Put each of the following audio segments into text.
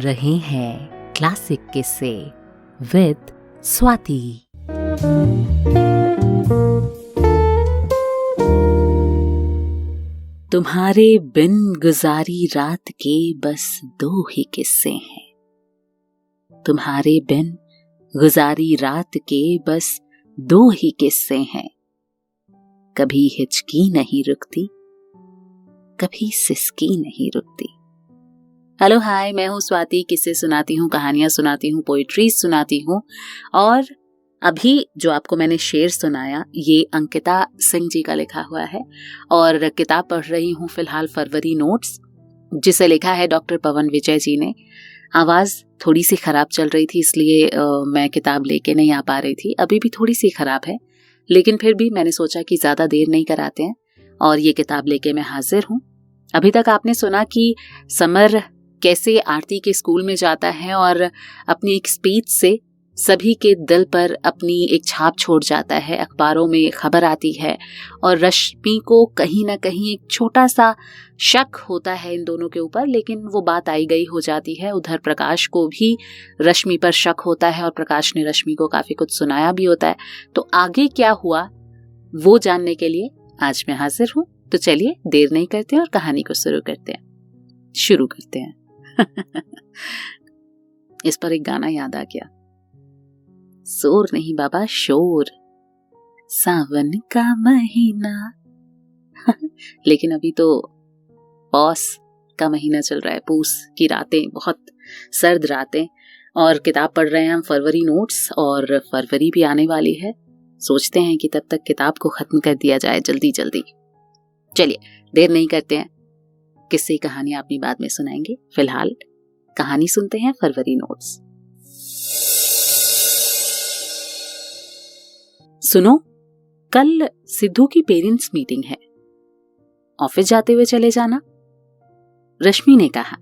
रहे हैं क्लासिक किस्से विद स्वाति। तुम्हारे बिन गुजारी रात के बस 2 ही किस्से हैं। तुम्हारे बिन गुजारी रात के बस 2 ही किस्से हैं। कभी हिचकी नहीं रुकती, कभी सिसकी नहीं रुकती। हेलो हाय, मैं हूँ स्वाति। किस्से सुनाती हूँ, कहानियां सुनाती हूँ, पोइट्री सुनाती हूँ। और अभी जो आपको मैंने शेर सुनाया ये अंकिता सिंह जी का लिखा हुआ है और किताब पढ़ रही हूँ फिलहाल फरवरी नोट्स, जिसे लिखा है डॉक्टर पवन विजय जी ने। आवाज़ थोड़ी सी खराब चल रही थी इसलिए मैं किताब लेके नहीं आ पा रही थी। अभी भी थोड़ी सी खराब है, लेकिन फिर भी मैंने सोचा कि ज़्यादा देर नहीं कराते हैं और ये किताब लेके मैं हाजिर हूँ। अभी तक आपने सुना कि समर कैसे आरती के स्कूल में जाता है और अपनी एक स्पीच से सभी के दिल पर अपनी एक छाप छोड़ जाता है। अखबारों में खबर आती है और रश्मि को कहीं ना कहीं एक छोटा सा शक होता है इन दोनों के ऊपर, लेकिन वो बात आई गई हो जाती है। उधर प्रकाश को भी रश्मि पर शक होता है और प्रकाश ने रश्मि को काफी कुछ सुनाया भी होता है। तो आगे क्या हुआ वो जानने के लिए आज मैं हाजिर हूँ। तो चलिए देर नहीं करते और कहानी को शुरू करते हैं। इस पर एक गाना याद आ गया, शोर नहीं बाबा शोर, सावन का महीना। लेकिन अभी तो पौष का महीना चल रहा है, पूस की रातें, बहुत सर्द रातें, और किताब पढ़ रहे हैं हम फरवरी नोट्स, और फरवरी भी आने वाली है। सोचते हैं कि तब तक किताब को खत्म कर दिया जाए जल्दी जल्दी। चलिए देर नहीं करते हैं, किस्से कहानी अपनी बाद में सुनाएंगे। फिलहाल कहानी सुनते हैं फरवरी नोट्स। सुनो, कल सिद्धू की पेरेंट्स मीटिंग है, ऑफिस जाते हुए चले जाना, रश्मि ने कहा।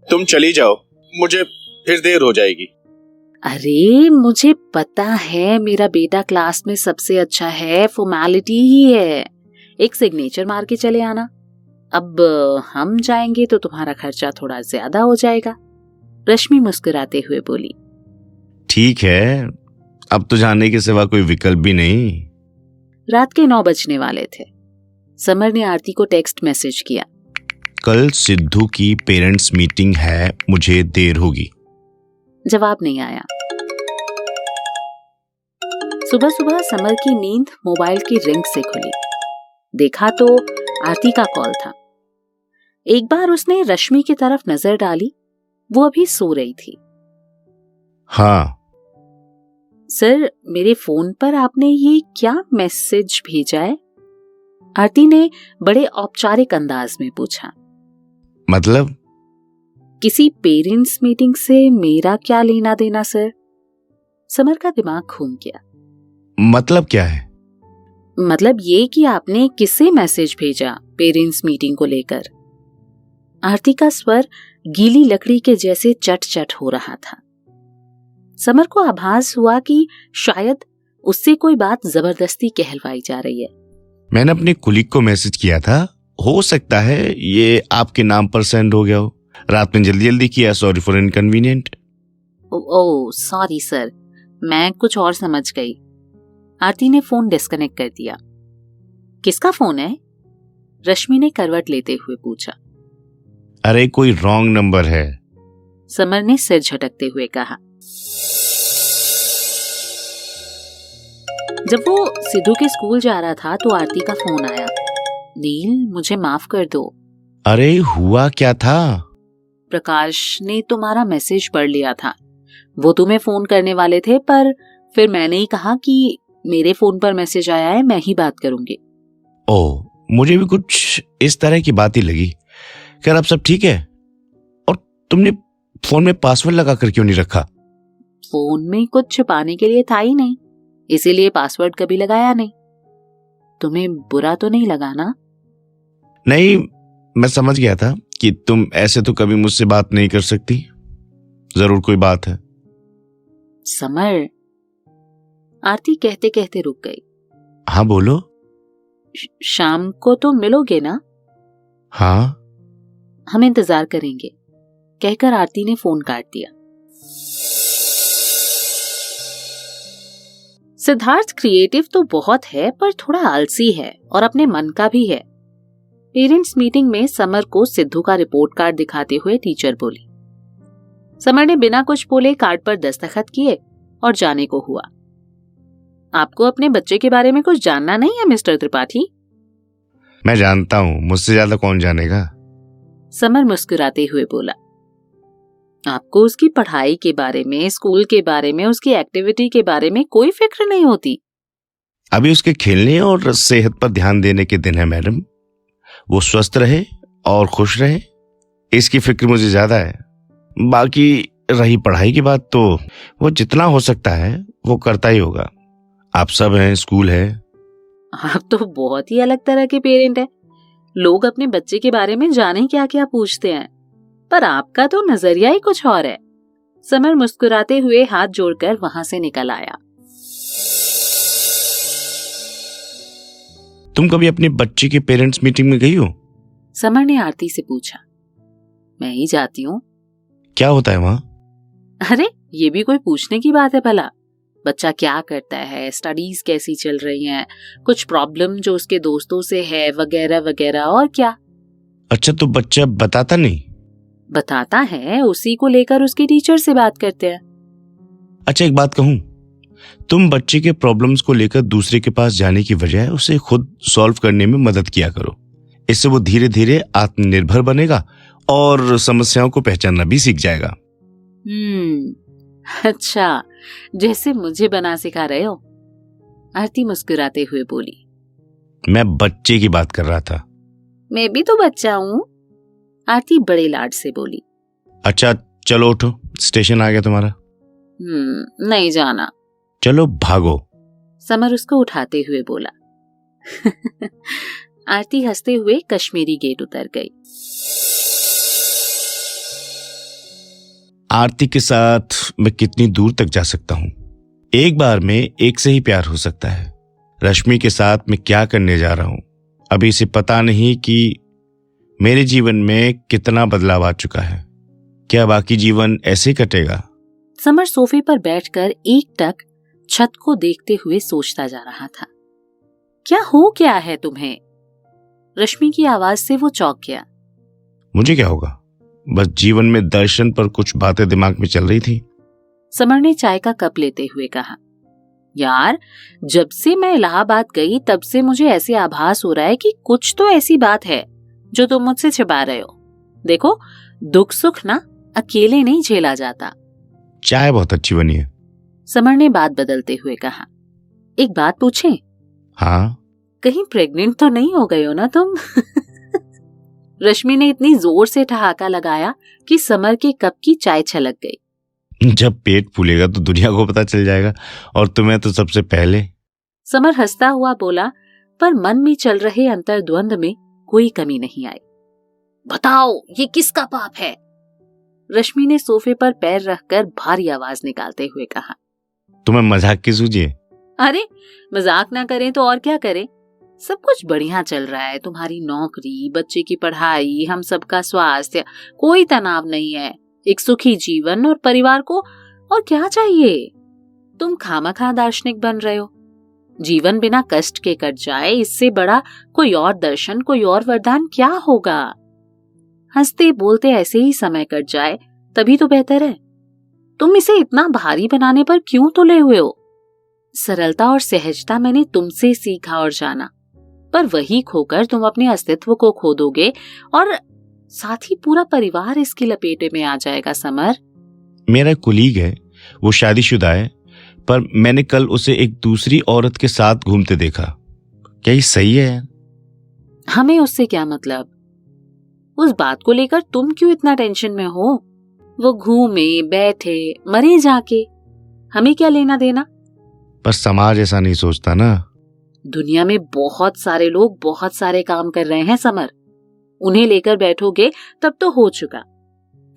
तुम चली जाओ, मुझे फिर देर हो जाएगी। अरे मुझे पता है, मेरा बेटा क्लास में सबसे अच्छा है, फॉर्मेलिटी ही है, एक सिग्नेचर मार के चले आना। अब हम जाएंगे तो तुम्हारा खर्चा थोड़ा ज्यादा हो जाएगा, रश्मि मुस्कुराते हुए बोली। ठीक है, अब तो जाने के सिवा कोई विकल्प भी नहीं। रात के 9 बजने वाले थे। समर ने आरती को टेक्स्ट मैसेज किया, कल सिद्धू की पेरेंट्स मीटिंग है, मुझे देर होगी। जवाब नहीं आया। सुबह सुबह समर की नींद मोबाइल की रिंग से खुली। देखा तो आरती का कॉल था। एक बार उसने रश्मि की तरफ नजर डाली, वो अभी सो रही थी। हाँ सर, मेरे फोन पर आपने ये क्या मैसेज भेजा है? आरती ने बड़े औपचारिक अंदाज में पूछा। मतलब? किसी पेरेंट्स मीटिंग से मेरा क्या लेना देना सर? समर का दिमाग घूम गया। मतलब क्या है? मतलब ये कि आपने किसे मैसेज भेजा पेरेंट्स मीटिंग को लेकर? आरती का स्वर गीली लकड़ी के जैसे चट चट हो रहा था। समर को आभास हुआ कि शायद उससे कोई बात जबरदस्ती कहलवाई जा रही है। मैंने अपने कुलीग को मैसेज किया था, हो सकता है ये आपके नाम पर सेंड हो गया हो। रात में जल्दी जल्दी किया, sorry for inconvenient. Oh sorry sir, मैं कुछ और समझ गई। आरती ने फोन डिस्कनेक्ट कर दिया। किसका फोन है? रश्मि ने करवट लेते हुए पूछा। अरे कोई रॉन्ग नंबर है, समर ने सिर झटकते हुए कहा। जब वो सिद्धू के स्कूल जा रहा था तो आरती का फोन आया। नील, मुझे माफ कर दो। अरे हुआ क्या था? प्रकाश ने तुम्हारा मैसेज पढ़ लिया था, वो तुम्हें फोन करने वाले थे, पर फिर मैंने ही कहा कि मेरे फोन पर मैसेज आया है, मैं ही बात करूंगी। ओह, मुझे भी कुछ इस तरह की बात ही लगी। क्या अब सब ठीक है? और तुमने फोन में पासवर्ड लगा कर क्यों नहीं रखा? फोन में कुछ छुपाने के लिए था ही नहीं, इसीलिए पासवर्ड कभी लगाया नहीं। तुम्हें बुरा तो नहीं लगा ना? नहीं, मैं समझ गया था कि तुम ऐसे तो कभी मुझसे बात नहीं कर सकती, जरूर कोई बात है। समर, आरती कहते कहते रुक गई। हाँ बोलो। शाम को तो मिलोगे ना? हाँ। हम इंतजार करेंगे, कहकर आरती ने फोन काट दिया। सिद्धार्थ क्रिएटिव तो बहुत है पर थोड़ा आलसी है और अपने मन का भी है। पेरेंट्स मीटिंग में समर को सिद्धू का रिपोर्ट कार्ड दिखाते हुए टीचर बोली। समर ने बिना कुछ बोले कार्ड पर दस्तखत किए और जाने को हुआ। आपको अपने बच्चे के बारे में कुछ जानना नहीं है मिस्टर त्रिपाठी? मैं जानता हूँ, मुझसे ज्यादा कौन जानेगा? समर मुस्कुराते हुए बोला। आपको उसकी पढ़ाई के बारे में, स्कूल के बारे में, उसकी एक्टिविटी के बारे में कोई फिक्र नहीं होती? अभी उसके खेलने और सेहत पर ध्यान देने के दिन है मैडम। वो स्वस्थ रहे और खुश रहे, इसकी फिक्र मुझे ज्यादा है। बाकी रही पढ़ाई की बात तो वो जितना हो सकता है वो करता ही होगा। आप सब हैं, स्कूल है। आप तो बहुत ही अलग तरह के पेरेंट हैं। लोग अपने बच्चे के बारे में जाने क्या क्या पूछते हैं, पर आपका तो नजरिया ही कुछ और है। समर मुस्कुराते हुए हाथ जोड़कर वहां से निकल आया। तुम कभी अपने बच्चे के पेरेंट्स मीटिंग में गई हो? समर ने आरती से पूछा। मैं ही जाती हूँ। क्या होता है वहां? अरे ये भी कोई पूछने की बात है भला? बच्चा क्या करता है, स्टडीज कैसी चल रही हैं, कुछ प्रॉब्लम जो उसके दोस्तों से है वगैरह वगैरह, और क्या। अच्छा, तो बच्चा बताता नहीं? बताता है, उसी को लेकर उसकी टीचर से बात करते हैं। अच्छा, एक बात कहूं, तुम बच्चे के प्रॉब्लम्स को लेकर दूसरे के पास जाने की बजाय उसे खुद सॉल्व करने में मदद किया करो। इससे वो धीरे धीरे आत्मनिर्भर बनेगा और समस्याओं को पहचानना भी सीख जाएगा। अच्छा, जैसे मुझे बना सिखा रहे हो। आरती मुस्कुराते हुए बोली। मैं बच्चे की बात कर रहा था। मैं भी तो बच्चा हूँ, आरती बड़े लाड से बोली। अच्छा चलो उठो, स्टेशन आ गया तुम्हारा। नहीं जाना। चलो भागो, समर उसको उठाते हुए बोला। आरती हंसते हुए कश्मीरी गेट उतर गई। आरती के साथ मैं कितनी दूर तक जा सकता हूँ? एक बार में एक से ही प्यार हो सकता है। रश्मि के साथ मैं क्या करने जा रहा हूँ, अभी इसे पता नहीं कि मेरे जीवन में कितना बदलाव आ चुका है। क्या बाकी जीवन ऐसे कटेगा? समर सोफे पर बैठकर एकटक छत को देखते हुए सोचता जा रहा था। क्या है तुम्हें? रश्मि की आवाज से वो चौंक गया। मुझे क्या होगा, बस जीवन में दर्शन पर कुछ बातें दिमाग में चल रही थी। समर ने चाय का कप लेते हुए कहा। यार, जब से मैं इलाहाबाद गई तब से मुझे ऐसे आभास हो रहा है कि कुछ तो ऐसी बात है जो तुम मुझसे छिपा रहे हो। देखो, दुख सुख ना अकेले नहीं झेला जाता। चाय बहुत अच्छी बनी है, समर ने बात बदलते हुए कहा। एक बात पूछें? हाँ। कहीं प्रेग्नेंट तो नहीं हो गए हो ना तुम? रश्मि ने इतनी जोर से ठहाका लगाया कि समर के कप की चाय छलक गई। जब पेट फूलेगा तो दुनिया को पता चल जाएगा, और तुम्हें तो सबसे पहले। समर हंसता हुआ बोला, पर मन में चल रहे अंतर्द्वंद में कोई कमी नहीं आई। बताओ, ये किसका पाप है? रश्मि ने सोफे पर पैर रखकर भारी आवाज निकालते हुए कहा। तुम्हें मजाक की सूझी है? अरे मजाक ना करें तो और क्या करें। सब कुछ बढ़िया चल रहा है, तुम्हारी नौकरी, बच्चे की पढ़ाई, हम सबका स्वास्थ्य, कोई तनाव नहीं है, एक सुखी जीवन और परिवार को और क्या चाहिए। तुम खामखा दार्शनिक बन रहे हो। जीवन बिना कष्ट के कट जाए, इससे बड़ा कोई और दर्शन, कोई और वरदान क्या होगा। हंसते बोलते ऐसे ही समय कट जाए तभी तो बेहतर है। तुम इसे इतना भारी बनाने पर क्यों तुले हुए हो? सरलता और सहजता मैंने तुमसे सीखा और जाना, पर वही खोकर तुम अपने अस्तित्व को खो दोगे और साथ ही पूरा परिवार इसकी लपेटे में आ जाएगा। समर मेरा कुलीग है, वो शादीशुदा है, पर मैंने कल उसे एक दूसरी औरत के साथ घूमते देखा। क्या ये सही है? हमें उससे क्या मतलब? उस बात को लेकर तुम क्यों इतना टेंशन में हो? वो घूमे बैठे मरे जाके, हमें क्या लेना देना? पर समाज ऐसा नहीं सोचता ना। दुनिया में बहुत सारे लोग बहुत सारे काम कर रहे हैं समर, उन्हें लेकर बैठोगे तब तो हो चुका।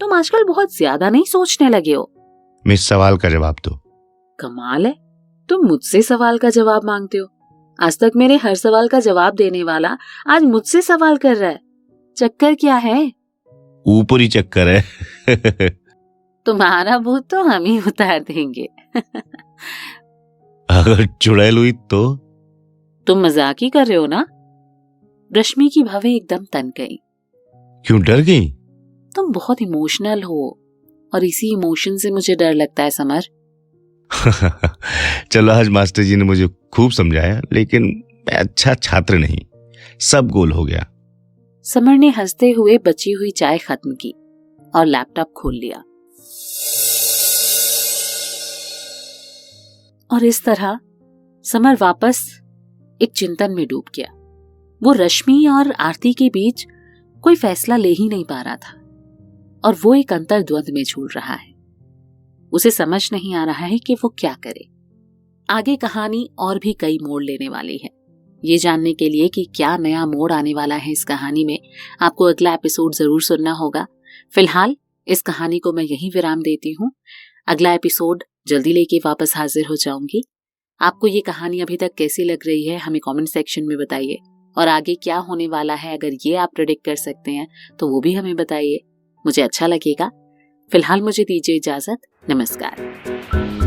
तुम आजकल बहुत ज्यादा नहीं सोचने लगे हो। मैं इस सवाल का जवाब दो। कमाल है, तुम मुझसे सवाल का जवाब मांगते हो। आज तक मेरे हर सवाल का जवाब देने वाला आज मुझसे सवाल कर रहा है। चक्कर क्या है? ऊपरी चक्कर है। तुम्हारा भूत तो हम ही उतार देंगे। अगर चुड़ैल हुई तो? तुम मजाक ही कर रहे हो ना? रश्मि की भवें एकदम तन गई। क्यों डर गई? तुम बहुत इमोशनल हो और इसी इमोशन से मुझे डर लगता है समर। चलो, आज मास्टर जी ने मुझे खूब समझाया, लेकिन मैं अच्छा छात्र नहीं। सब गोल हो गया। समर ने हंसते हुए बची हुई चाय खत्म की और लैपटॉप खोल लिया। और इस तरह समर वापस एक चिंतन में डूब गया। वो रश्मि और आरती के बीच कोई फैसला ले ही नहीं पा रहा था और वो एक अंतर्द्वंद में झूल रहा है। उसे समझ नहीं आ रहा है कि वो क्या करे। आगे कहानी और भी कई मोड़ लेने वाली है। ये जानने के लिए कि क्या नया मोड़ आने वाला है इस कहानी में, आपको अगला एपिसोड जरूर सुनना होगा। फिलहाल इस कहानी को मैं यहीं विराम देती हूँ। अगला एपिसोड जल्दी लेके वापस हाजिर हो जाऊंगी। आपको ये कहानी अभी तक कैसी लग रही है हमें कमेंट सेक्शन में बताइए, और आगे क्या होने वाला है अगर ये आप प्रेडिक्ट कर सकते हैं तो वो भी हमें बताइए, मुझे अच्छा लगेगा। फिलहाल मुझे दीजिए इजाजत। नमस्कार।